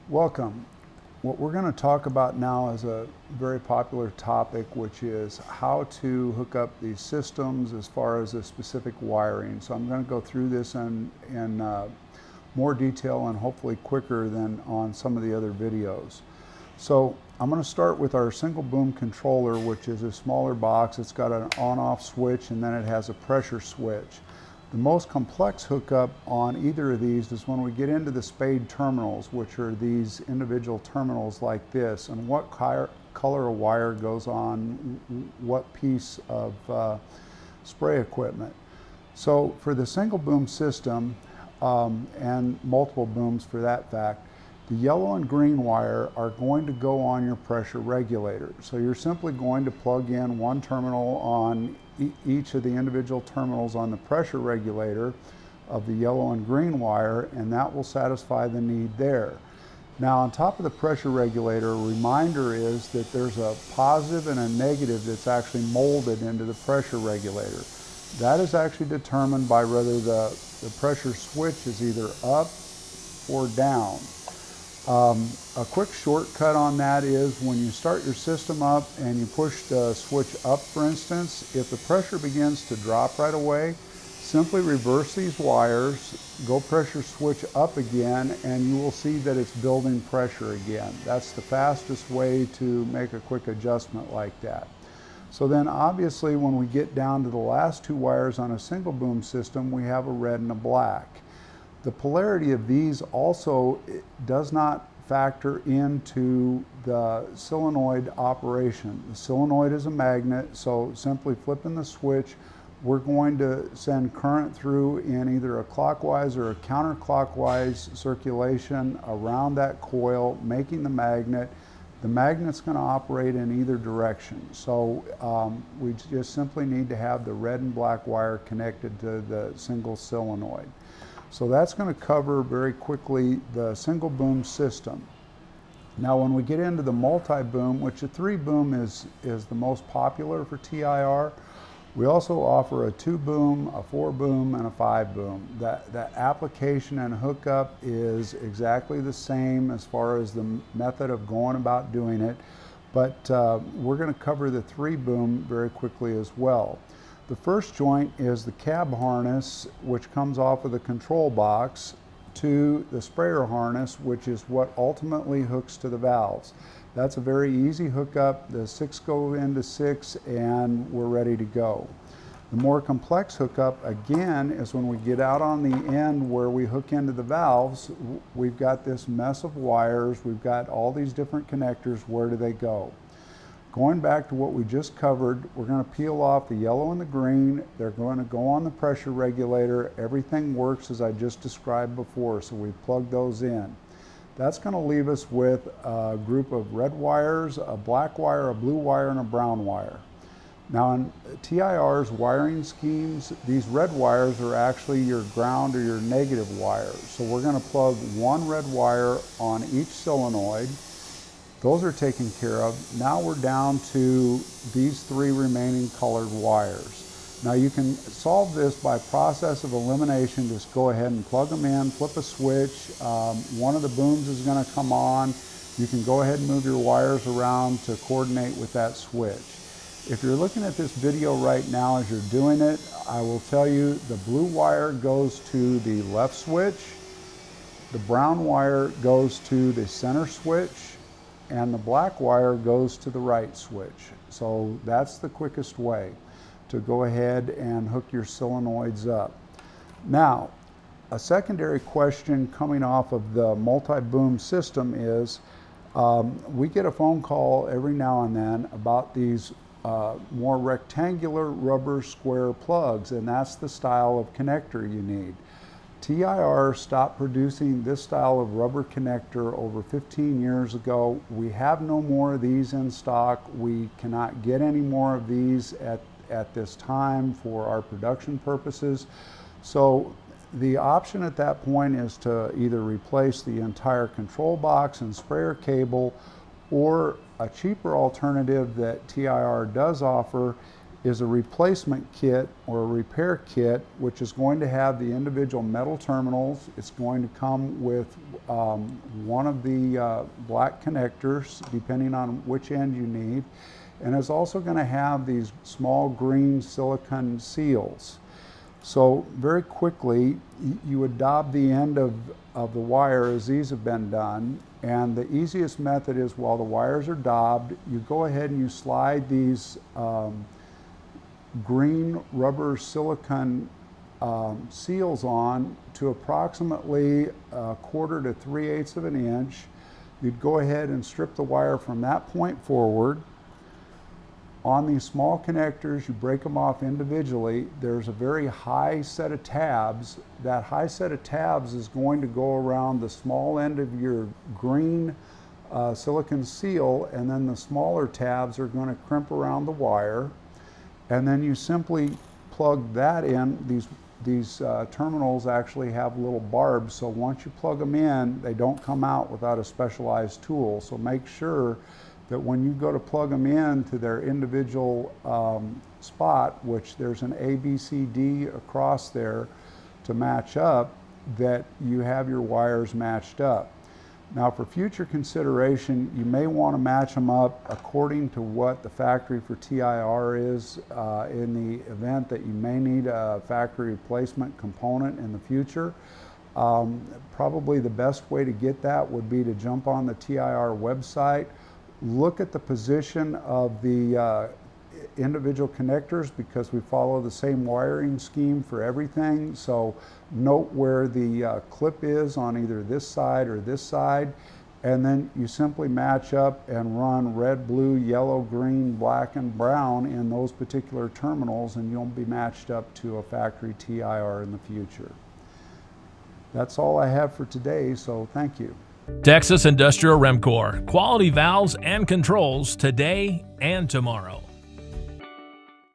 Welcome. What we're going to talk about now is a very popular topic, which is how to hook up these systems as far as the specific wiring. So I'm going to go through this in more detail and hopefully quicker than on some of the other videos. So I'm going to start with our single boom controller, which is a smaller box. It's got an on-off switch and then it has a pressure switch. The most complex hookup on either of these is when we get into the spade terminals, which are these individual terminals like this, and what color of wire goes on what piece of spray equipment. So for the single boom system, and multiple booms for that fact, the yellow and green wire are going to go on your pressure regulator. So you're simply going to plug in one terminal on each of the individual terminals on the pressure regulator of the yellow and green wire, and that will satisfy the need there. Now on top of the pressure regulator, a reminder is that there's a positive and a negative that's actually molded into the pressure regulator. That is actually determined by whether the pressure switch is either up or down. A quick shortcut on that is when you start your system up and you push the switch up, for instance, if the pressure begins to drop right away, simply reverse these wires, go pressure switch up again, and you will see that it's building pressure again. That's the fastest way to make a quick adjustment like that. So then obviously when we get down to the last two wires on a single boom system, we have a red and a black. The polarity of these also does not factor into the solenoid operation. The solenoid is a magnet, so simply flipping the switch, we're going to send current through in either a clockwise or a counterclockwise circulation around that coil, making the magnet. The magnet's going to operate in either direction. So we just simply need to have the red and black wire connected to the single solenoid. So that's going to cover very quickly the single boom system. Now when we get into the multi-boom, which a 3-boom is the most popular for TIR, we also offer a 2-boom, a 4-boom, and a 5-boom. That application and hookup is exactly the same as far as the method of going about doing it, but we're going to cover the 3-boom very quickly as well. The first joint is the cab harness, which comes off of the control box, to the sprayer harness, which is what ultimately hooks to the valves. That's a very easy hookup. The 6 go into 6 and we're ready to go. The more complex hookup, again, is when we get out on the end where we hook into the valves. We've got this mess of wires. We've got all these different connectors. Where do they go? Going back to what we just covered, we're going to peel off the yellow and the green. They're going to go on the pressure regulator. Everything works as I just described before, so we plug those in. That's going to leave us with a group of red wires, a black wire, a blue wire, and a brown wire. Now in TIR's wiring schemes, these red wires are actually your ground or your negative wires. So we're going to plug one red wire on each solenoid. Those are taken care of. Now we're down to these 3 remaining colored wires. Now you can solve this by process of elimination. Just go ahead and plug them in, flip a switch. One of the booms is going to come on. You can go ahead and move your wires around to coordinate with that switch. If you're looking at this video right now as you're doing it, I will tell you the blue wire goes to the left switch, the brown wire goes to the center switch, and the black wire goes to the right switch. So that's the quickest way to go ahead and hook your solenoids up. Now, a secondary question coming off of the multi-boom system is we get a phone call every now and then about these more rectangular rubber square plugs, and that's the style of connector you need. TIR stopped producing this style of rubber connector over 15 years ago. We have no more of these in stock. We cannot get any more of these at this time for our production purposes. So the option at that point is to either replace the entire control box and sprayer cable, or a cheaper alternative that TIR does offer is a replacement kit or a repair kit, which is going to have the individual metal terminals. It's going to come with one of the black connectors, depending on which end you need. And it's also going to have these small green silicone seals. So very quickly, you would daub the end of the wire as these have been done. And the easiest method is, while the wires are daubed, you go ahead and you slide these green rubber silicone seals on to approximately 1/4 to 3/8 of an inch. You'd go ahead and strip the wire from that point forward. On these small connectors, you break them off individually. There's a very high set of tabs. That high set of tabs is going to go around the small end of your green silicone seal, and then the smaller tabs are going to crimp around the wire. And then you simply plug that in. These terminals actually have little barbs, so once you plug them in, they don't come out without a specialized tool. So make sure that when you go to plug them in to their individual spot, which there's an A, B, C, D across there to match up, that you have your wires matched up. Now, for future consideration, you may want to match them up according to what the factory for TIR is in the event that you may need a factory replacement component in the future. Probably the best way to get that would be to jump on the TIR website, look at the position of the individual connectors, because we follow the same wiring scheme for everything. So note where the clip is on either this side or this side, and then you simply match up and run red, blue, yellow, green, black, and brown in those particular terminals, and you'll be matched up to a factory TIR in the future. That's all I have for today, so thank you. Texas Industrial Remcor, quality valves and controls today and tomorrow.